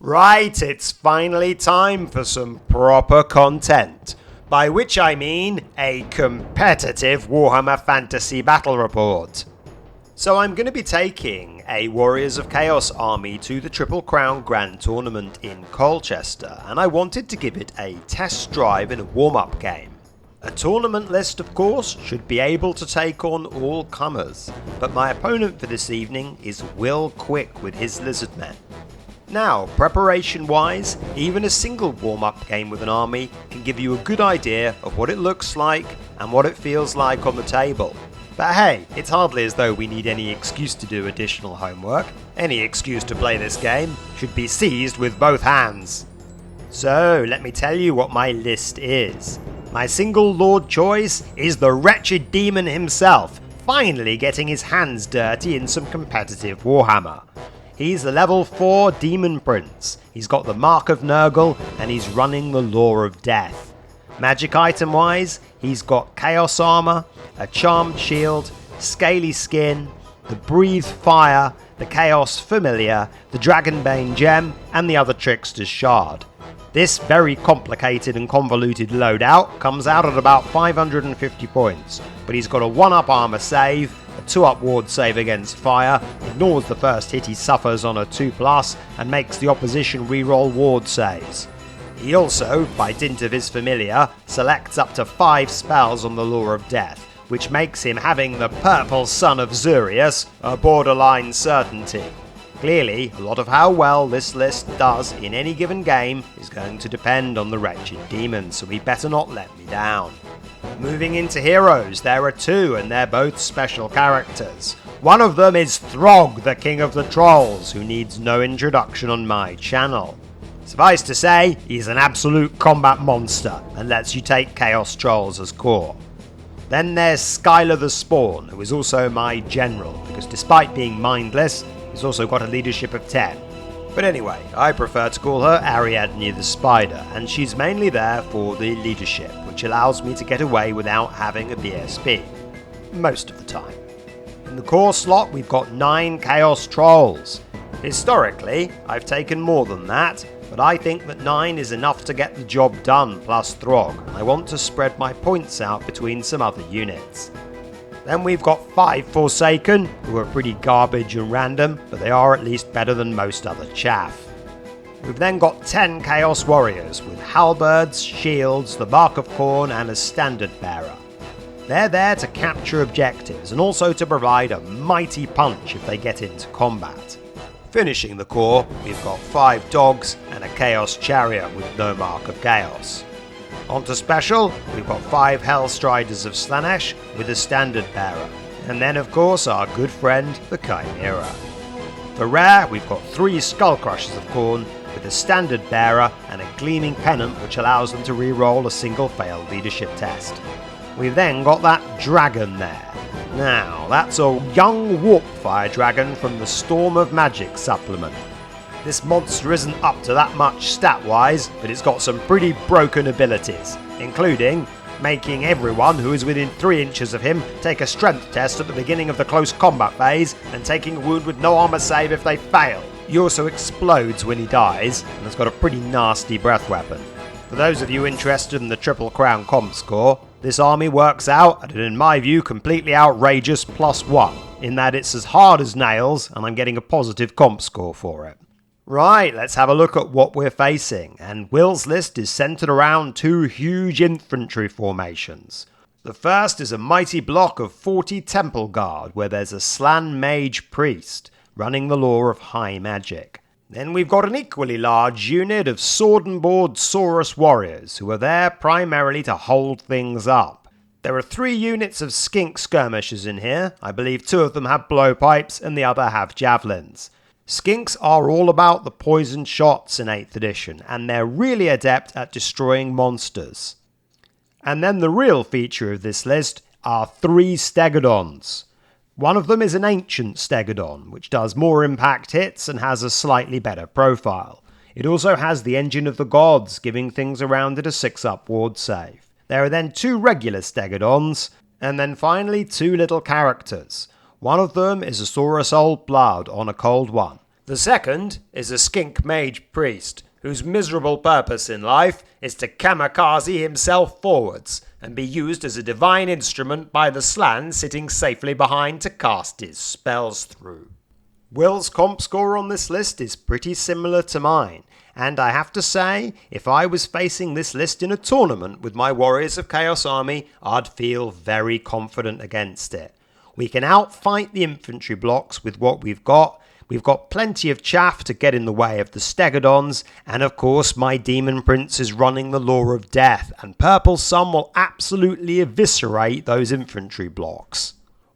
Right, it's finally time for some proper content. By which I mean a competitive Warhammer Fantasy Battle report. So I'm going to be taking a Warriors of Chaos army to the Triple Crown Grand Tournament in Colchester, and I wanted to give it a test drive in a warm-up game. A tournament list, of course, should be able to take on all comers, but my opponent for this evening is Will Quick with his Lizardmen. Now, preparation-wise, even a single warm-up game with an army can give you a good idea of what it looks like and what it feels like on the table. But hey, it's hardly as though we need any excuse to do additional homework. Any excuse to play this game should be seized with both hands. So, let me tell you what my list is. My single lord choice is the wretched demon himself, finally getting his hands dirty in some competitive Warhammer. He's the level 4 Demon Prince, he's got the Mark of Nurgle, and he's running the Law of Death. Magic item wise, he's got Chaos Armor, a Charmed Shield, Scaly Skin, the Breathe Fire, the Chaos Familiar, the Dragonbane Gem, and the other Trickster's Shard. This very complicated and convoluted loadout comes out at about 550 points, but he's got a 1-up armor save, a 2-up ward save against fire, ignores the first hit he suffers on a 2+, and makes the opposition reroll ward saves. He also, by dint of his familiar, selects up to 5 spells on the Law of Death, which makes him having the Purple Sun of Xurius a borderline certainty. Clearly, a lot of how well this list does in any given game is going to depend on the wretched demon, so he better not let me down. Moving into heroes, there are 2 and they're both special characters. One of them is Throg, the King of the Trolls, who needs no introduction on my channel. Suffice to say, he's an absolute combat monster and lets you take Chaos Trolls as core. Then there's Skylar the Spawn, who is also my general, because despite being mindless, he's also got a leadership of 10. But anyway, I prefer to call her Ariadne the Spider, and she's mainly there for the leadership, which allows me to get away without having a BSB. Most of the time. In the core slot, we've got 9 Chaos Trolls. Historically, I've taken more than that, but I think that 9 is enough to get the job done plus Throg. I want to spread my points out between some other units. Then we've got 5 Forsaken, who are pretty garbage and random, but they are at least better than most other chaff. We've then got 10 Chaos Warriors, with halberds, shields, the Mark of Khorne, and a standard bearer. They're there to capture objectives, and also to provide a mighty punch if they get into combat. Finishing the core, we've got 5 dogs and a Chaos Chariot with no Mark of Chaos. Onto special, we've got 5 Hellstriders of Slaanesh with a standard bearer, and then of course our good friend the Chimera. For rare, we've got 3 Skullcrushers of Khorne with a standard bearer and a gleaming pennant which allows them to re-roll a single failed leadership test. We've then got that dragon there. Now, that's a young warp fire dragon from the Storm of Magic supplement. This monster isn't up to that much stat-wise, but it's got some pretty broken abilities, including making everyone who is within 3 inches of him take a strength test at the beginning of the close combat phase, and taking a wound with no armor save if they fail. He also explodes when he dies, and has got a pretty nasty breath weapon. For those of you interested in the Triple Crown comp score, this army works out at an, in my view, completely outrageous +1, in that it's as hard as nails, and I'm getting a positive comp score for it. Right, let's have a look at what we're facing, and Will's list is centered around 2 huge infantry formations. The first is a mighty block of 40 Temple Guard, where there's a Slann Mage Priest, running the Law of High Magic. Then we've got an equally large unit of Sword and Board Saurus Warriors, who are there primarily to hold things up. There are 3 units of Skink Skirmishers in here. I believe 2 of them have blowpipes and the other have javelins. Skinks are all about the poison shots in 8th edition, and they're really adept at destroying monsters. And then the real feature of this list are 3 Stegodons. One of them is an ancient Stegodon, which does more impact hits and has a slightly better profile. It also has the Engine of the Gods, giving things around it a 6-up ward save. There are then 2 regular Stegodons, and then finally 2 little characters. One of them is a Saurus Old Blood on a cold one. The second is a skink mage priest, whose miserable purpose in life is to kamikaze himself forwards and be used as a divine instrument by the Slann sitting safely behind to cast his spells through. Will's comp score on this list is pretty similar to mine, and I have to say, if I was facing this list in a tournament with my Warriors of Chaos army, I'd feel very confident against it. We can outfight the infantry blocks with what we've got. We've got plenty of chaff to get in the way of the Stegodons, and of course my Demon Prince is running the Law of Death, and Purple Sun will absolutely eviscerate those infantry blocks.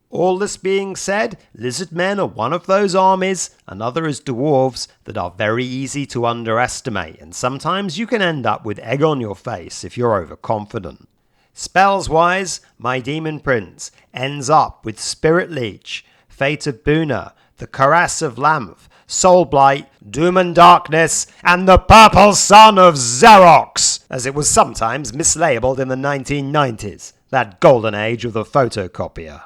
All this being said, Lizardmen are one of those armies, another is Dwarves, that are very easy to underestimate, and sometimes you can end up with egg on your face if you're overconfident. Spells-wise, my Demon Prince ends up with Spirit Leech, Fate of Buna, the Caress of Lamv, Soul Blight, Doom and Darkness, and the Purple Sun of Xerox, as it was sometimes mislabeled in the 1990s, that golden age of the photocopier.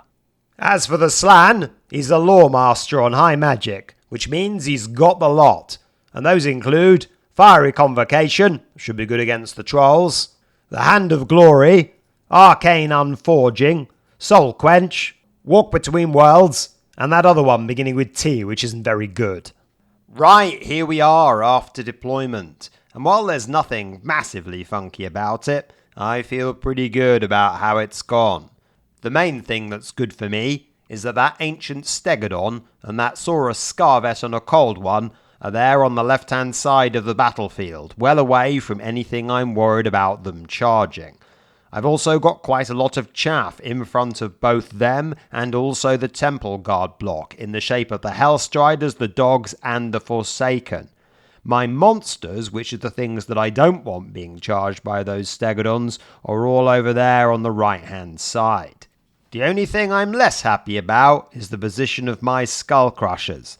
As for the Slann, he's a Lore Master on High Magic, which means he's got the lot, and those include Fiery Convocation, should be good against the Trolls, the Hand of Glory, Arcane Unforging, Soul Quench, Walk Between Worlds, and that other one beginning with T, which isn't very good. Right, here we are after deployment, and while there's nothing massively funky about it, I feel pretty good about how it's gone. The main thing that's good for me is that ancient Stegodon and that Saurus Scarvet on a cold one are there on the left-hand side of the battlefield, well away from anything I'm worried about them charging. I've also got quite a lot of chaff in front of both them and also the Temple Guard block in the shape of the Hellstriders, the Dogs and the Forsaken. My monsters, which are the things that I don't want being charged by those Stegodons, are all over there on the right-hand side. The only thing I'm less happy about is the position of my Skull Crushers.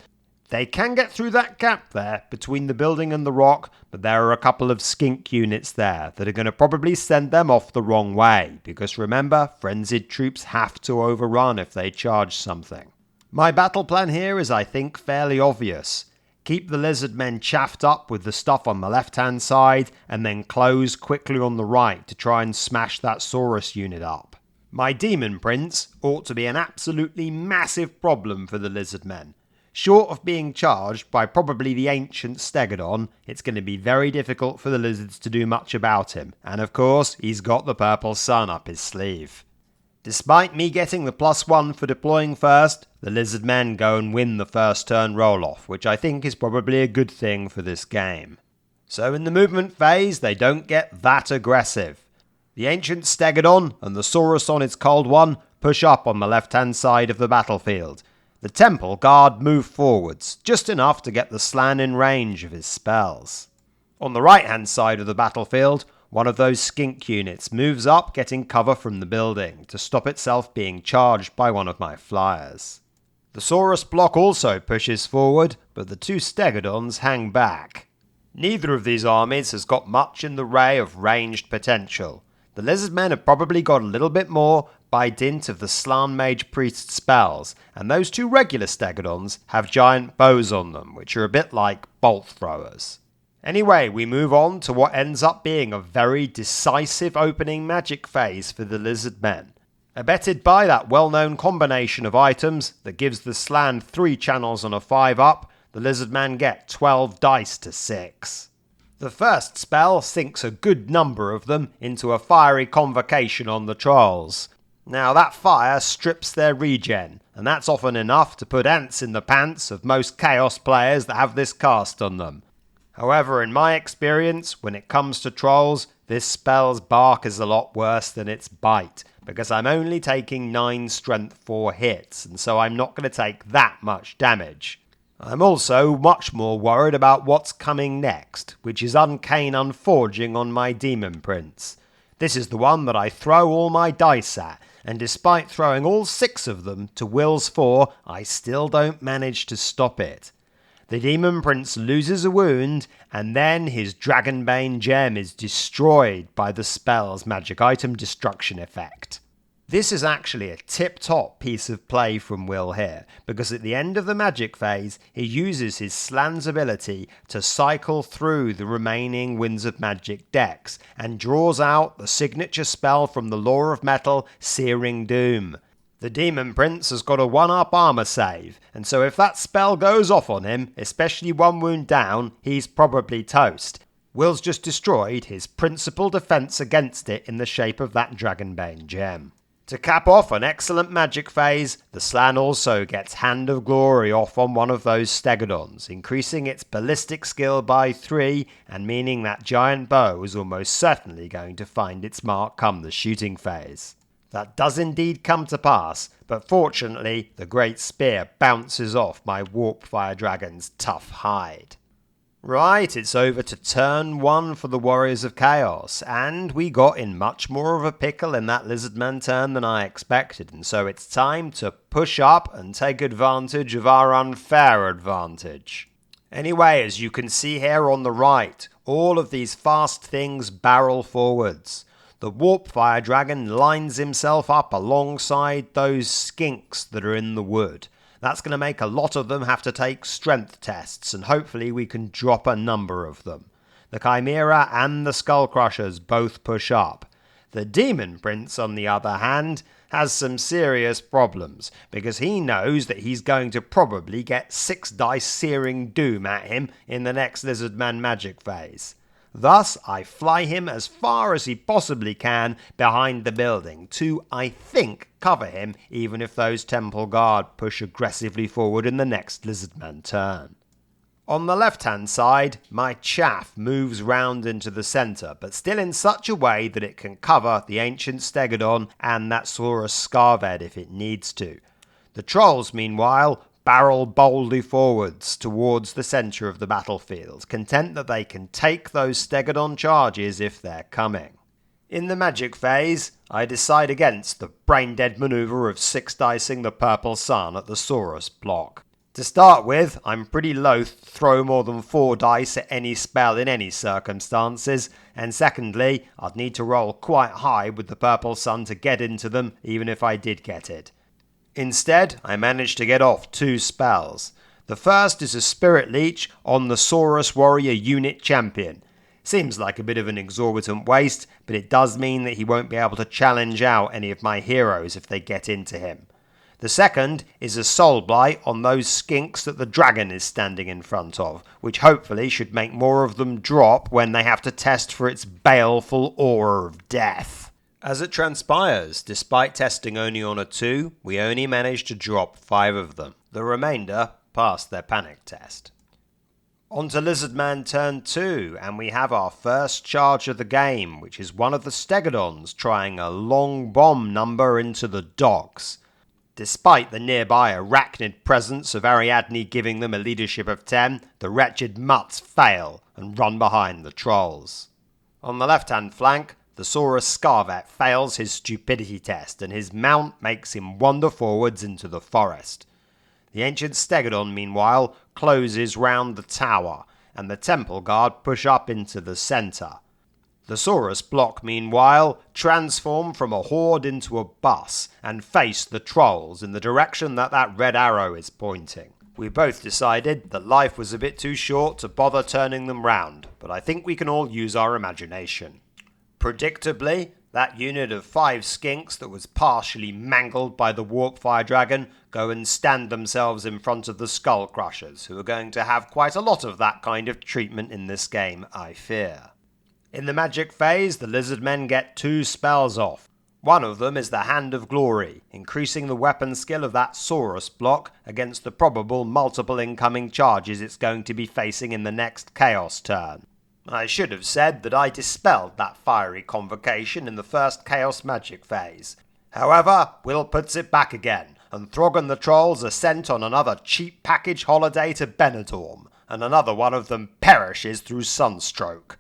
They can get through that gap there between the building and the rock, but there are a couple of skink units there that are going to probably send them off the wrong way, because remember, frenzied troops have to overrun if they charge something. My battle plan here is, I think, fairly obvious. Keep the Lizardmen chaffed up with the stuff on the left-hand side, and then close quickly on the right to try and smash that Saurus unit up. My Demon Prince ought to be an absolutely massive problem for the Lizardmen. Short of being charged by probably the ancient Stegodon, it's going to be very difficult for the Lizards to do much about him, and of course, he's got the Purple Sun up his sleeve. Despite me getting the +1 for deploying first, the Lizardmen go and win the first turn roll-off, which I think is probably a good thing for this game. So in the movement phase, they don't get that aggressive. The ancient Stegodon and the Saurus on its cold one push up on the left-hand side of the battlefield. The Temple Guard move forwards, just enough to get the Slann in range of his spells. On the right-hand side of the battlefield, one of those skink units moves up, getting cover from the building to stop itself being charged by one of my flyers. The Saurus block also pushes forward, but the two Stegodons hang back. Neither of these armies has got much in the way of ranged potential. The Lizardmen have probably got a little bit more by dint of the Slann Mage Priest spells, and those two regular Stegodons have giant bows on them, which are a bit like bolt throwers. Anyway, we move on to what ends up being a very decisive opening magic phase for the Lizardmen. Abetted by that well-known combination of items that gives the Slann 3 channels on a 5-up, the Lizardmen get 12 dice to 6. The first spell sinks a good number of them into a fiery convocation on the Trolls. Now that fire strips their regen, and that's often enough to put ants in the pants of most Chaos players that have this cast on them. However, in my experience, when it comes to Trolls, this spell's bark is a lot worse than its bite, because I'm only taking 9 strength 4 hits, and so I'm not going to take that much damage. I'm also much more worried about what's coming next, which is Arcane Unforging on my Demon Prince. This is the one that I throw all my dice at, and despite throwing all 6 of them to Will's 4, I still don't manage to stop it. The Demon Prince loses a wound, and then his Dragonbane gem is destroyed by the spell's magic item destruction effect. This is actually a tip-top piece of play from Will here, because at the end of the magic phase, he uses his Slan's ability to cycle through the remaining Winds of Magic decks, and draws out the signature spell from the Law of Metal, Searing Doom. The Demon Prince has got a 1-up armor save, and so if that spell goes off on him, especially 1 wound down, he's probably toast. Will's just destroyed his principal defense against it in the shape of that Dragonbane gem. To cap off an excellent magic phase, the Slan also gets Hand of Glory off on one of those Stegodons, increasing its ballistic skill by 3 and meaning that giant bow is almost certainly going to find its mark come the shooting phase. That does indeed come to pass, but fortunately the Great Spear bounces off my Warp Fire Dragon's tough hide. Right, it's over to turn 1 for the Warriors of Chaos, and we got in much more of a pickle in that Lizardman turn than I expected, and so it's time to push up and take advantage of our unfair advantage. Anyway, as you can see here on the right, all of these fast things barrel forwards. The Warp Fire Dragon lines himself up alongside those skinks that are in the wood. That's going to make a lot of them have to take strength tests, and hopefully we can drop a number of them. The Chimera and the Skull Crushers both push up. The Demon Prince, on the other hand, has some serious problems, because he knows that he's going to probably get 6 dice Searing Doom at him in the next Lizardman magic phase. Thus, I fly him as far as he possibly can behind the building to, I think, cover him even if those Temple Guard push aggressively forward in the next Lizardman turn. On the left-hand side, my chaff moves round into the centre, but still in such a way that it can cover the Ancient Stegodon and that Saurus Scarved if it needs to. The Trolls, meanwhile, barrel boldly forwards towards the centre of the battlefield, content that they can take those Stegodon charges if they're coming. In the magic phase, I decide against the brain-dead manoeuvre of 6-dicing the Purple Sun at the Saurus block. To start with, I'm pretty loath to throw more than 4 dice at any spell in any circumstances, and secondly, I'd need to roll quite high with the Purple Sun to get into them, even if I did get it. Instead, I managed to get off 2 spells. The first is a Spirit Leech on the Saurus Warrior Unit Champion. Seems like a bit of an exorbitant waste, but it does mean that he won't be able to challenge out any of my heroes if they get into him. The second is a Soul Blight on those skinks that the dragon is standing in front of, which hopefully should make more of them drop when they have to test for its baleful aura of death. As it transpires, despite testing only on a 2, we only managed to drop 5 of them. The remainder passed their panic test. On to Lizardman turn 2, and we have our first charge of the game, which is one of the Stegodons trying a long bomb number into the docks. Despite the nearby arachnid presence of Ariadne giving them a leadership of 10, the wretched mutts fail and run behind the trolls. On the left-hand flank, the Saurus Scarvet fails his stupidity test, and his mount makes him wander forwards into the forest. The Ancient Stegodon, meanwhile, closes round the tower, and the Temple Guard push up into the centre. The Saurus block, meanwhile, transform from a horde into a bus, and face the trolls in the direction that red arrow is pointing. We both decided that life was a bit too short to bother turning them round, but I think we can all use our imagination. Predictably, that unit of 5 skinks that was partially mangled by the Warp Fire Dragon go and stand themselves in front of the Skull Crushers, who are going to have quite a lot of that kind of treatment in this game, I fear. In the magic phase, the Lizardmen get 2 spells off. One of them is the Hand of Glory, increasing the weapon skill of that Saurus block against the probable multiple incoming charges it's going to be facing in the next Chaos turn. I should have said that I dispelled that fiery convocation in the first Chaos Magic phase. However, Will puts it back again, and Throg and the Trolls are sent on another cheap package holiday to Benidorm, and another one of them perishes through sunstroke.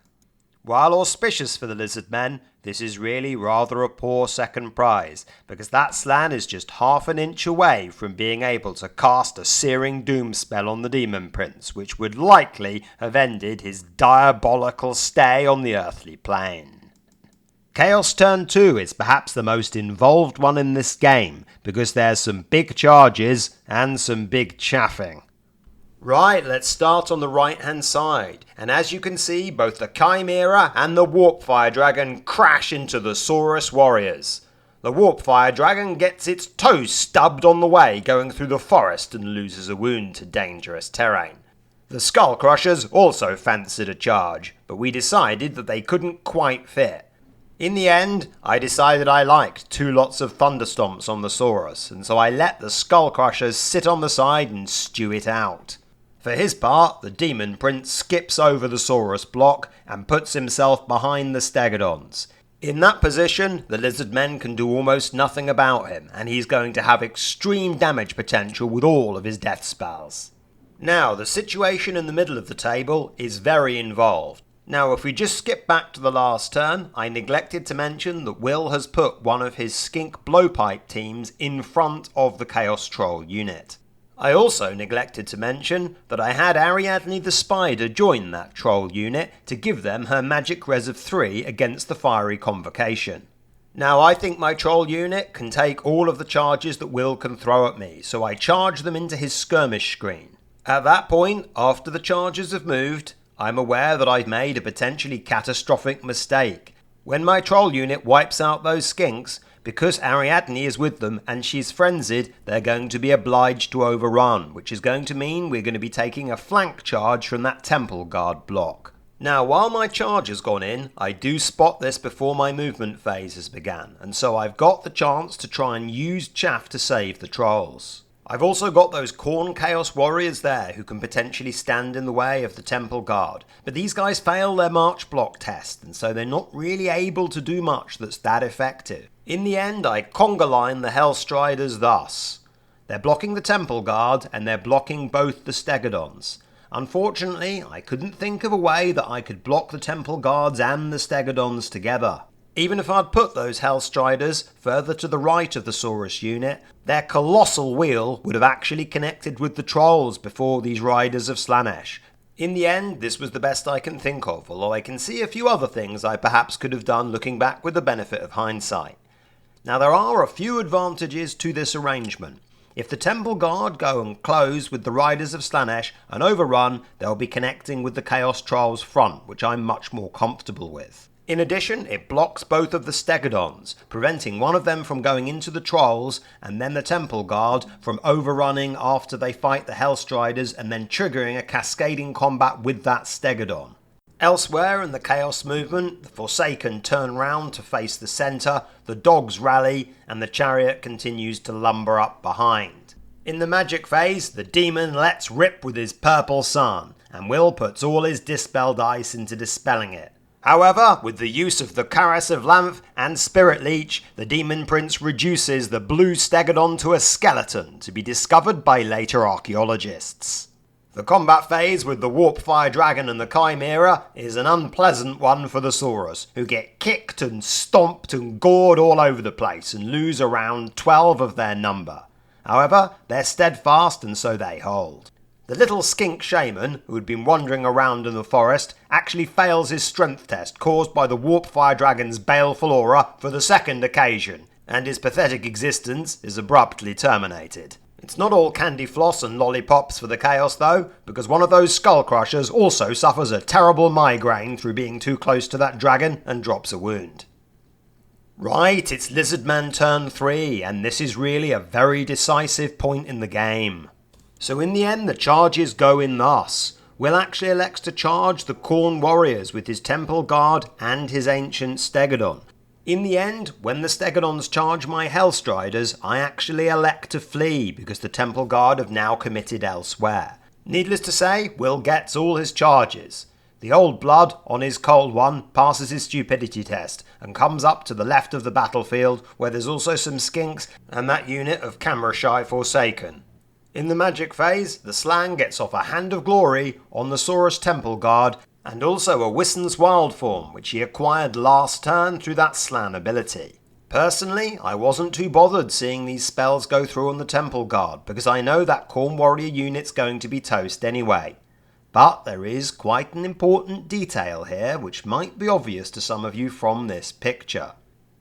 While auspicious for the Lizardmen, this is really rather a poor second prize, because that Slan is just half an inch away from being able to cast a Searing Doom spell on the Demon Prince, which would likely have ended his diabolical stay on the earthly plane. Chaos Turn 2 is perhaps the most involved one in this game, because there's some big charges and some big chaffing. Right, let's start on the right hand side, and as you can see, both the Chimera and the Warpfire Dragon crash into the Saurus warriors. The Warpfire Dragon gets its toe stubbed on the way going through the forest and loses a wound to dangerous terrain. The Skull Crushers also fancied a charge, but we decided that they couldn't quite fit. In the end, I decided I liked 2 lots of Thunderstomps on the Saurus, and so I let the Skull Crushers sit on the side and stew it out. For his part, the Demon Prince skips over the Saurus block and puts himself behind the Stegodons. In that position, the Lizardmen can do almost nothing about him, and he's going to have extreme damage potential with all of his death spells. Now, the situation in the middle of the table is very involved. Now, if we just skip back to the last turn, I neglected to mention that Will has put one of his Skink Blowpipe teams in front of the Chaos Troll unit. I also neglected to mention that I had Ariadne the Spider join that troll unit to give them her magic res of 3 against the fiery convocation. Now I think my troll unit can take all of the charges that Will can throw at me, so I charge them into his skirmish screen. At that point, after the charges have moved, I'm aware that I've made a potentially catastrophic mistake. When my troll unit wipes out those skinks, because Ariadne is with them and she's frenzied, they're going to be obliged to overrun, which is going to mean we're going to be taking a flank charge from that Temple Guard block. Now, while my charge has gone in, I do spot this before my movement phase has begun, and so I've got the chance to try and use chaff to save the trolls. I've also got those Khorne Chaos Warriors there who can potentially stand in the way of the Temple Guard, but these guys fail their March block test, and so they're not really able to do much that's that effective. In the end, I conga line the Hellstriders thus. They're blocking the Temple Guard, and they're blocking both the Stegodons. Unfortunately, I couldn't think of a way that I could block the Temple Guards and the Stegodons together. Even if I'd put those Hellstriders further to the right of the Saurus unit, their colossal wheel would have actually connected with the trolls before these Riders of Slaanesh. In the end, this was the best I can think of, although I can see a few other things I perhaps could have done looking back with the benefit of hindsight. Now there are a few advantages to this arrangement. If the Temple Guard go and close with the Riders of Slaanesh and overrun, they'll be connecting with the Chaos Trolls front, which I'm much more comfortable with. In addition, it blocks both of the Stegodons, preventing one of them from going into the Trolls and then the Temple Guard from overrunning after they fight the Hellstriders and then triggering a cascading combat with that Stegodon. Elsewhere in the Chaos movement, the Forsaken turn round to face the centre, the Dogs rally, and the Chariot continues to lumber up behind. In the magic phase, the Demon lets rip with his Purple Sun, and Will puts all his Dispel dice into dispelling it. However, with the use of the Caress of Lamph and Spirit Leech, the Demon Prince reduces the blue Stegodon to a skeleton to be discovered by later archaeologists. The combat phase with the Warpfire Dragon and the Chimera is an unpleasant one for the Saurus, who get kicked and stomped and gored all over the place and lose around 12 of their number. However, they're steadfast and so they hold. The little skink shaman, who had been wandering around in the forest, actually fails his strength test caused by the Warpfire Dragon's baleful aura for the second occasion, and his pathetic existence is abruptly terminated. It's not all candy floss and lollipops for the Chaos though, because one of those Skull Crushers also suffers a terrible migraine through being too close to that dragon and drops a wound. Right, it's Lizardman turn 3, and this is really a very decisive point in the game. So in the end, the charges go in thus. Will actually elects to charge the Khorne Warriors with his Temple Guard and his Ancient Stegodon. In the end, when the Stegodons charge my Hellstriders, I actually elect to flee because the Temple Guard have now committed elsewhere. Needless to say, Will gets all his charges. The Old Blood, on his cold one, passes his stupidity test and comes up to the left of the battlefield where there's also some skinks and that unit of Camera Shy Forsaken. In the magic phase, the Slang gets off a Hand of Glory on the Saurus Temple Guard and also a Wissen's Wild Form, which he acquired last turn through that Slan ability. Personally, I wasn't too bothered seeing these spells go through on the Temple Guard, because I know that Khorne Warrior unit's going to be toast anyway. But there is quite an important detail here which might be obvious to some of you from this picture.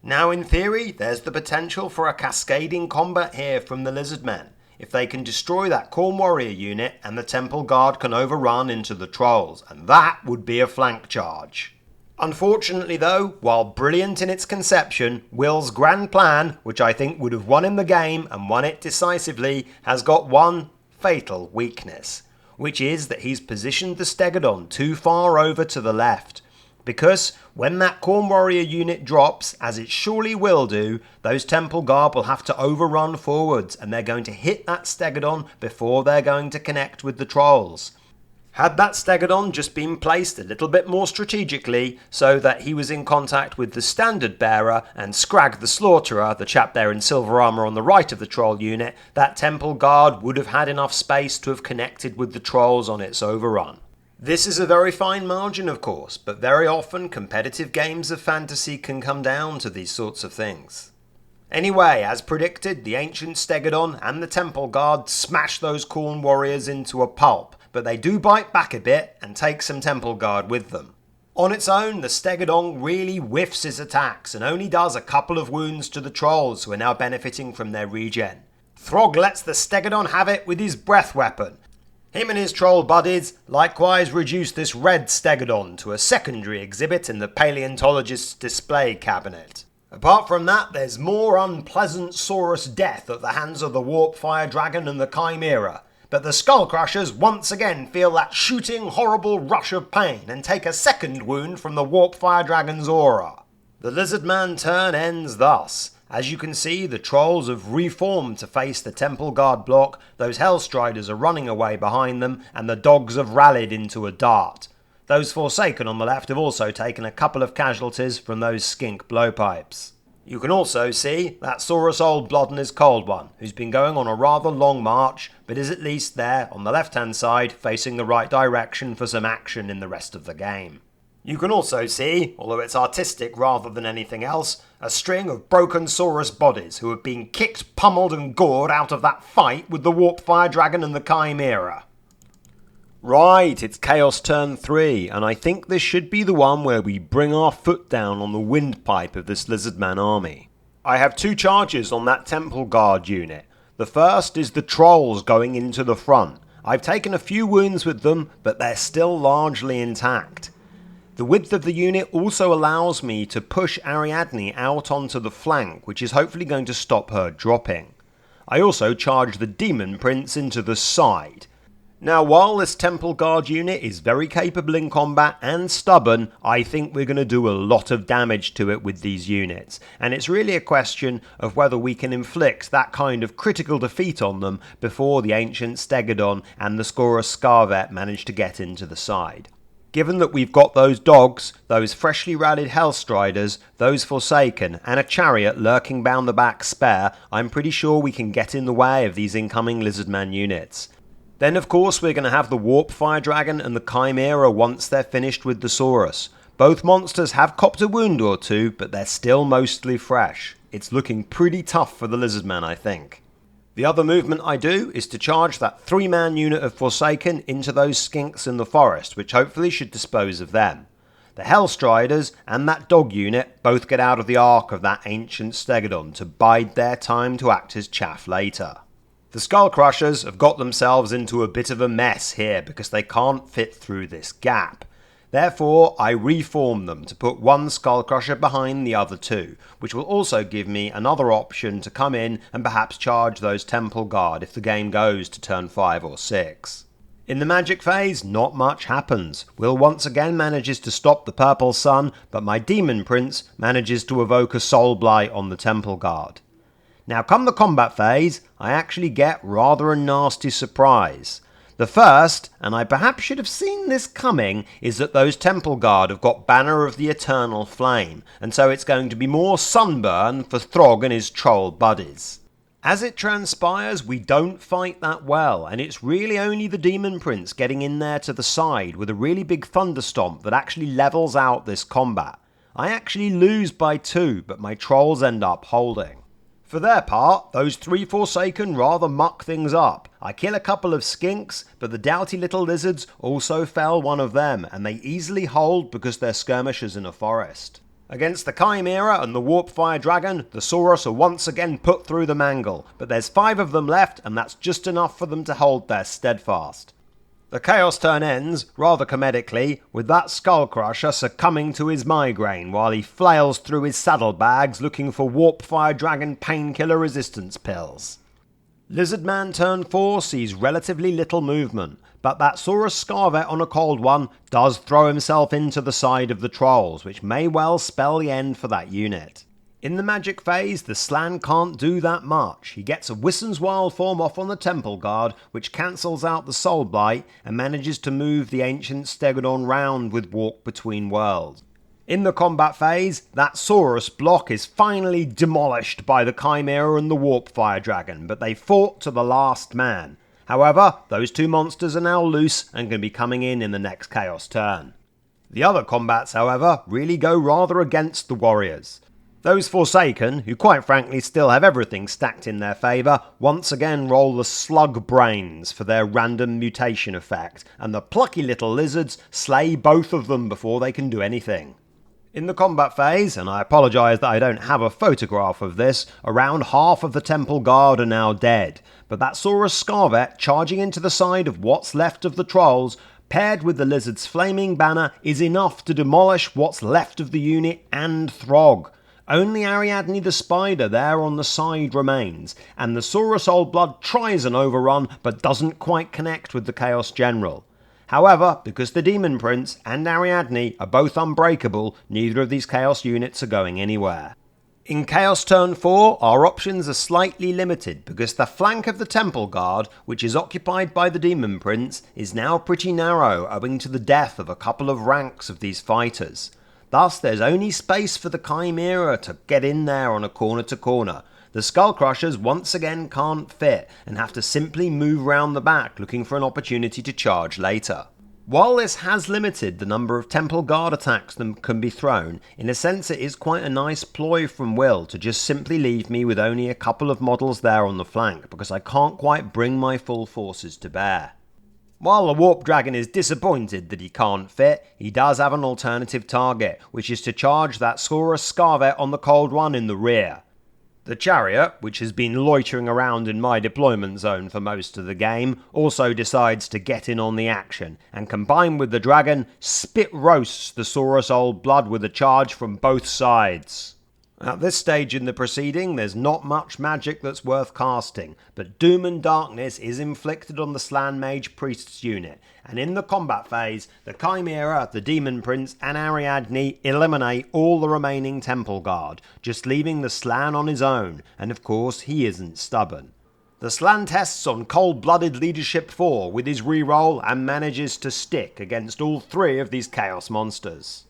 Now in theory, there's the potential for a cascading combat here from the Lizardmen, if they can destroy that Khorne warrior unit and the Temple Guard can overrun into the Trolls, and that would be a flank charge. Unfortunately though, while brilliant in its conception, Will's grand plan, which I think would have won him the game and won it decisively, has got one fatal weakness, which is that he's positioned the Stegodon too far over to the left. Because when that Khorne warrior unit drops, as it surely will do, those Temple Guard will have to overrun forwards and they're going to hit that Stegodon before they're going to connect with the Trolls. Had that Stegodon just been placed a little bit more strategically so that he was in contact with the Standard Bearer and Scrag the Slaughterer, the chap there in silver armour on the right of the Troll unit, that Temple Guard would have had enough space to have connected with the Trolls on its overrun. This is a very fine margin, of course, but very often competitive games of fantasy can come down to these sorts of things. Anyway, as predicted, the ancient Stegodon and the Temple Guard smash those Khorne warriors into a pulp, but they do bite back a bit and take some Temple Guard with them. On its own, the Stegodon really whiffs its attacks and only does a couple of wounds to the Trolls, who are now benefiting from their regen. Throg lets the Stegodon have it with his breath weapon. Him and his troll buddies likewise reduce this red Stegodon to a secondary exhibit in the paleontologist's display cabinet. Apart from that, there's more unpleasant Saurus death at the hands of the Warp Fire Dragon and the Chimera, but the Skull Crushers once again feel that shooting horrible rush of pain and take a second wound from the Warp Fire Dragon's aura. The Lizardman turn ends thus. As you can see, the Trolls have reformed to face the Temple Guard block, those Hellstriders are running away behind them, and the dogs have rallied into a dart. Those Forsaken on the left have also taken a couple of casualties from those skink blowpipes. You can also see that Saurus Old Blood and his Cold One, who's been going on a rather long march, but is at least there on the left-hand side, facing the right direction for some action in the rest of the game. You can also see, although it's artistic rather than anything else, a string of broken Saurus bodies who have been kicked, pummeled and gored out of that fight with the Warp Fire Dragon and the Chimera. Right, it's Chaos turn 3, and I think this should be the one where we bring our foot down on the windpipe of this Lizardman army. I have two charges on that Temple Guard unit. The first is the Trolls going into the front. I've taken a few wounds with them, but they're still largely intact. The width of the unit also allows me to push Ariadne out onto the flank, which is hopefully going to stop her dropping. I also charge the Demon Prince into the side. Now, while this Temple Guard unit is very capable in combat and stubborn, I think we're going to do a lot of damage to it with these units, and it's really a question of whether we can inflict that kind of critical defeat on them before the ancient Stegodon and the Scorus Scarvet manage to get into the side. Given that we've got those dogs, those freshly rallied Hellstriders, those Forsaken, and a chariot lurking bound the back spare, I'm pretty sure we can get in the way of these incoming Lizardman units. Then of course we're going to have the Warp Fire Dragon and the Chimera once they're finished with the Saurus. Both monsters have copped a wound or two, but they're still mostly fresh. It's looking pretty tough for the Lizardman, I think. The other movement I do is to charge that 3-man unit of Forsaken into those skinks in the forest, which hopefully should dispose of them. The Hellstriders and that dog unit both get out of the arc of that ancient Stegodon to bide their time to act as chaff later. The Skull Crushers have got themselves into a bit of a mess here because they can't fit through this gap. Therefore, I reform them to put one Skull Crusher behind the other two, which will also give me another option to come in and perhaps charge those Temple Guard if the game goes to turn 5 or 6. In the magic phase, not much happens. Will once again manages to stop the Purple Sun, but my Demon Prince manages to evoke a Soul Blight on the Temple Guard. Now come the combat phase, I actually get rather a nasty surprise. The first, and I perhaps should have seen this coming, is that those Temple Guard have got Banner of the Eternal Flame, and so it's going to be more sunburn for Throg and his troll buddies. As it transpires, we don't fight that well, and it's really only the Demon Prince getting in there to the side with a really big thunderstomp that actually levels out this combat. I actually lose by 2, but my trolls end up holding. For their part, those three Forsaken rather muck things up. I kill a couple of skinks, but the doughty little lizards also fell one of them, and they easily hold because they're skirmishers in a forest. Against the Chimera and the Warpfire Dragon, the Saurus are once again put through the mangle, but there's 5 of them left, and that's just enough for them to hold their steadfast. The Chaos turn ends, rather comedically, with that Skullcrusher succumbing to his migraine while he flails through his saddlebags looking for Warpfire Dragon painkiller resistance pills. Lizardman turn 4 sees relatively little movement, but that Saurus Scarvet on a cold one does throw himself into the side of the Trolls, which may well spell the end for that unit. In the magic phase, the Slann can't do that much. He gets a Wissen's Wild Form off on the Temple Guard, which cancels out the Soul Blight and manages to move the Ancient Stegodon round with Walk Between Worlds. In the combat phase, that Saurus block is finally demolished by the Chimera and the Warpfire Dragon, but they fought to the last man. However, those 2 monsters are now loose and can be coming in the next Chaos turn. The other combats, however, really go rather against the warriors. Those Forsaken, who quite frankly still have everything stacked in their favour, once again roll the Slug Brains for their random mutation effect, and the plucky little lizards slay both of them before they can do anything. In the combat phase, and I apologise that I don't have a photograph of this, around half of the Temple Guard are now dead, but that Saurus Scarvet charging into the side of what's left of the Trolls, paired with the Lizard's Flaming Banner, is enough to demolish what's left of the unit and Throg. Only Ariadne the Spider there on the side remains, and the Saurus Old Blood tries an overrun but doesn't quite connect with the Chaos General. However, because the Demon Prince and Ariadne are both unbreakable, neither of these Chaos units are going anywhere. In Chaos Turn 4, our options are slightly limited because the flank of the Temple Guard, which is occupied by the Demon Prince, is now pretty narrow owing to the death of a couple of ranks of these fighters. Thus, there's only space for the Chimera to get in there on a corner-to-corner. The Skullcrushers once again can't fit and have to simply move round the back looking for an opportunity to charge later. While this has limited the number of Temple Guard attacks that can be thrown, in a sense it is quite a nice ploy from Will to just simply leave me with only a couple of models there on the flank because I can't quite bring my full forces to bear. While the Warp Dragon is disappointed that he can't fit, he does have an alternative target, which is to charge that Saurus Scarvet on the Cold One in the rear. The Chariot, which has been loitering around in my deployment zone for most of the game, also decides to get in on the action, and combined with the Dragon, spit roasts the Saurus Old Blood with a charge from both sides. At this stage in the proceeding, there's not much magic that's worth casting, but Doom and Darkness is inflicted on the Slann Mage Priest's unit, and in the combat phase, the Chimera, the Demon Prince and Ariadne eliminate all the remaining Temple Guard, just leaving the Slann on his own, and of course he isn't stubborn. The Slann tests on Cold-Blooded Leadership 4 with his reroll and manages to stick against all 3 of these Chaos monsters.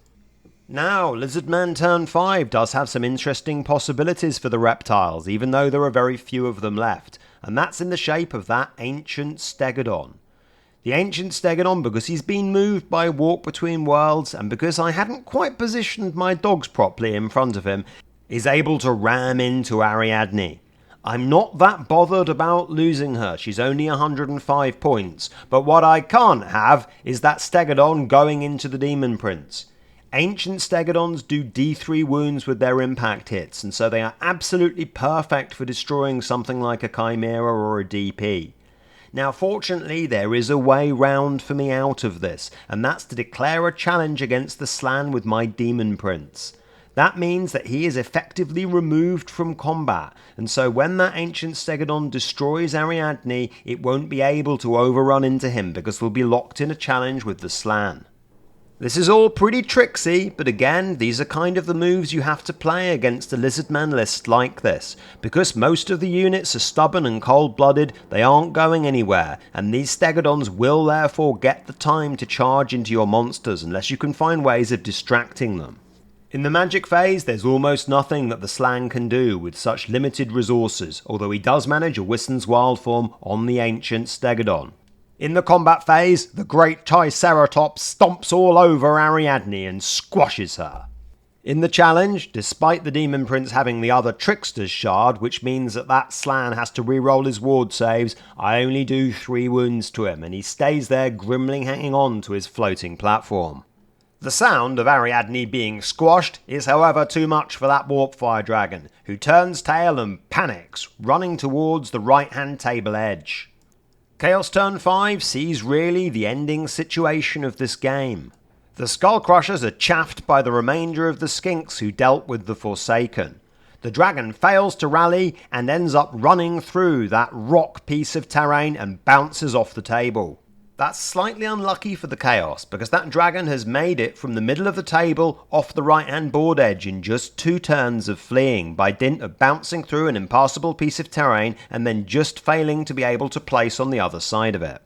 Now, Lizardman turn 5 does have some interesting possibilities for the reptiles, even though there are very few of them left, and that's in the shape of that Ancient Stegodon. The Ancient Stegodon, because he's been moved by Walk Between Worlds, and because I hadn't quite positioned my dogs properly in front of him, is able to ram into Ariadne. I'm not that bothered about losing her, she's only 105 points, but what I can't have is that Stegodon going into the Demon Prince. Ancient Stegodons do D3 wounds with their impact hits, and so they are absolutely perfect for destroying something like a Chimera or a DP. Now fortunately there is a way round for me out of this, and that's to declare a challenge against the Slann with my Demon Prince. That means that he is effectively removed from combat, and so when that Ancient Stegodon destroys Ariadne, it won't be able to overrun into him because we'll be locked in a challenge with the Slann. This is all pretty tricksy, but again, these are kind of the moves you have to play against a Lizardman list like this. Because most of the units are stubborn and cold-blooded, they aren't going anywhere, and these Stegodons will therefore get the time to charge into your monsters unless you can find ways of distracting them. In the magic phase, there's almost nothing that the Slann can do with such limited resources, although he does manage a Wissen's Wild Form on the Ancient Stegodon. In the combat phase, the great Triceratops stomps all over Ariadne and squashes her. In the challenge, despite the Demon Prince having the other Trickster's Shard, which means that Slann has to re-roll his ward saves, I only do 3 wounds to him, and he stays there grimly hanging on to his floating platform. The sound of Ariadne being squashed is however too much for that Warpfire Dragon, who turns tail and panics, running towards the right-hand table edge. Chaos Turn 5 sees really the ending situation of this game. The Skullcrushers are chaffed by the remainder of the Skinks who dealt with the Forsaken. The dragon fails to rally and ends up running through that rock piece of terrain and bounces off the table. That's slightly unlucky for the Chaos, because that dragon has made it from the middle of the table off the right hand board edge in just 2 turns of fleeing by dint of bouncing through an impassable piece of terrain and then just failing to be able to place on the other side of it.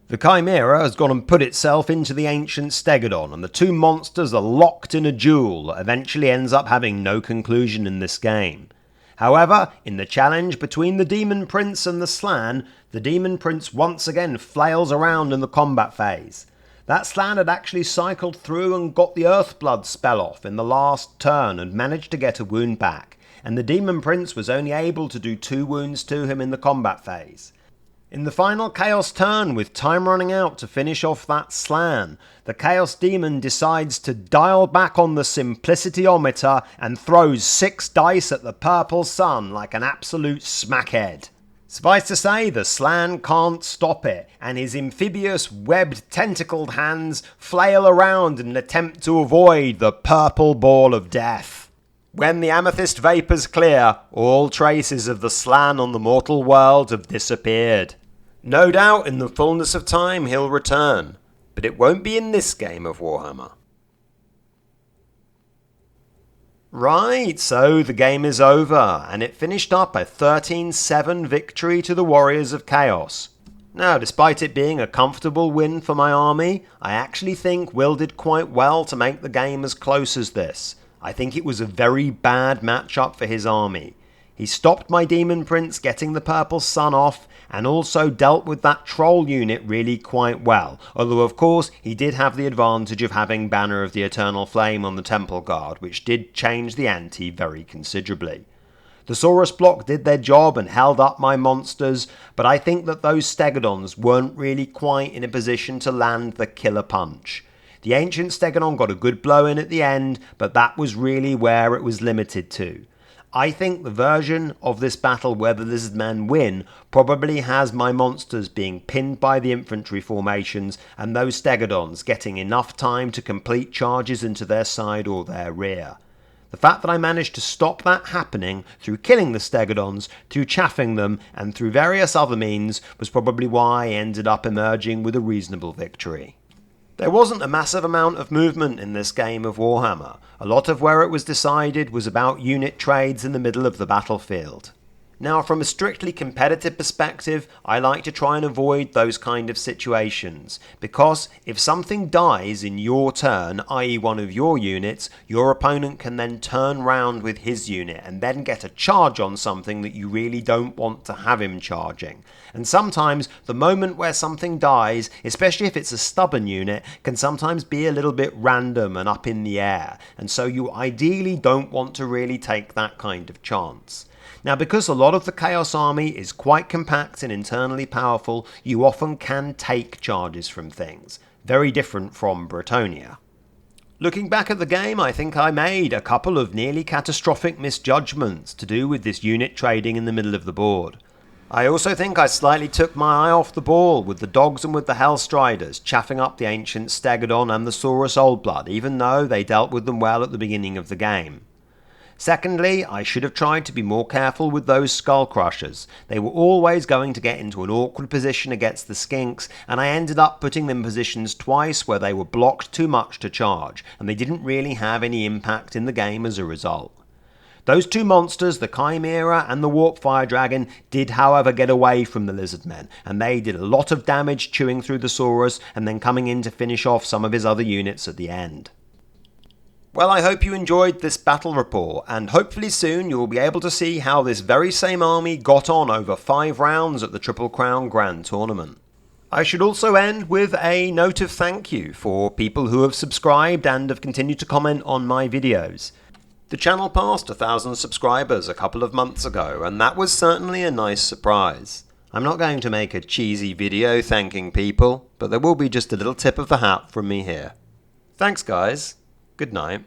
The Chimera has gone and put itself into the ancient Stegodon, and the 2 monsters are locked in a duel that eventually ends up having no conclusion in this game. However, in the challenge between the Demon Prince and the Slann, the Demon Prince once again flails around in the combat phase. That Slann had actually cycled through and got the Earthblood spell off in the last turn and managed to get a wound back, and the Demon Prince was only able to do 2 wounds to him in the combat phase. In the final Chaos turn, with time running out to finish off that Slann, the Chaos Demon decides to dial back on the simplicity-ometer and throws 6 dice at the purple sun like an absolute smackhead. Suffice to say, the Slann can't stop it, and his amphibious, webbed, tentacled hands flail around in an attempt to avoid the purple ball of death. When the amethyst vapours clear, all traces of the Slann on the mortal world have disappeared. No doubt in the fullness of time he'll return, but it won't be in this game of Warhammer. Right, so the game is over, and it finished up a 13-7 victory to the Warriors of Chaos. Now, despite it being a comfortable win for my army, I actually think Will did quite well to make the game as close as this. I think it was a very bad matchup for his army. He stopped my Demon Prince getting the purple sun off, and also dealt with that troll unit really quite well, although of course he did have the advantage of having Banner of the Eternal Flame on the Temple Guard, which did change the ante very considerably. The Saurus block did their job and held up my monsters, but I think that those Stegodons weren't really quite in a position to land the killer punch. The ancient Stegodon got a good blow in at the end, but that was really where it was limited to. I think the version of this battle where the Lizardmen win probably has my monsters being pinned by the infantry formations and those Stegodons getting enough time to complete charges into their side or their rear. The fact that I managed to stop that happening through killing the Stegodons, through chaffing them, and through various other means was probably why I ended up emerging with a reasonable victory. There wasn't a massive amount of movement in this game of Warhammer. A lot of where it was decided was about unit trades in the middle of the battlefield. Now, from a strictly competitive perspective, I like to try and avoid those kind of situations, because if something dies in your turn, i.e. one of your units, your opponent can then turn round with his unit and then get a charge on something that you really don't want to have him charging. And sometimes the moment where something dies, especially if it's a stubborn unit, can sometimes be a little bit random and up in the air, and so you ideally don't want to really take that kind of chance. Now, because a lot of the Chaos Army is quite compact and internally powerful, you often can take charges from things, very different from Bretonnia. Looking back at the game, I think I made a couple of nearly catastrophic misjudgments to do with this unit trading in the middle of the board. I also think I slightly took my eye off the ball with the dogs and with the Hellstriders, chaffing up the ancient Stegodon and the Saurus Oldblood, even though they dealt with them well at the beginning of the game. Secondly, I should have tried to be more careful with those Skullcrushers. They were always going to get into an awkward position against the Skinks, and I ended up putting them in positions twice where they were blocked too much to charge, and they didn't really have any impact in the game as a result. Those 2 monsters, the Chimera and the Warpfire Dragon, did however get away from the Lizardmen, and they did a lot of damage chewing through the Saurus and then coming in to finish off some of his other units at the end. Well, I hope you enjoyed this battle report, and hopefully soon you will be able to see how this very same army got on over 5 rounds at the Triple Crown Grand Tournament. I should also end with a note of thank you for people who have subscribed and have continued to comment on my videos. The channel passed 1,000 subscribers a couple of months ago, and that was certainly a nice surprise. I'm not going to make a cheesy video thanking people, but there will be just a little tip of the hat from me here. Thanks guys. Good night.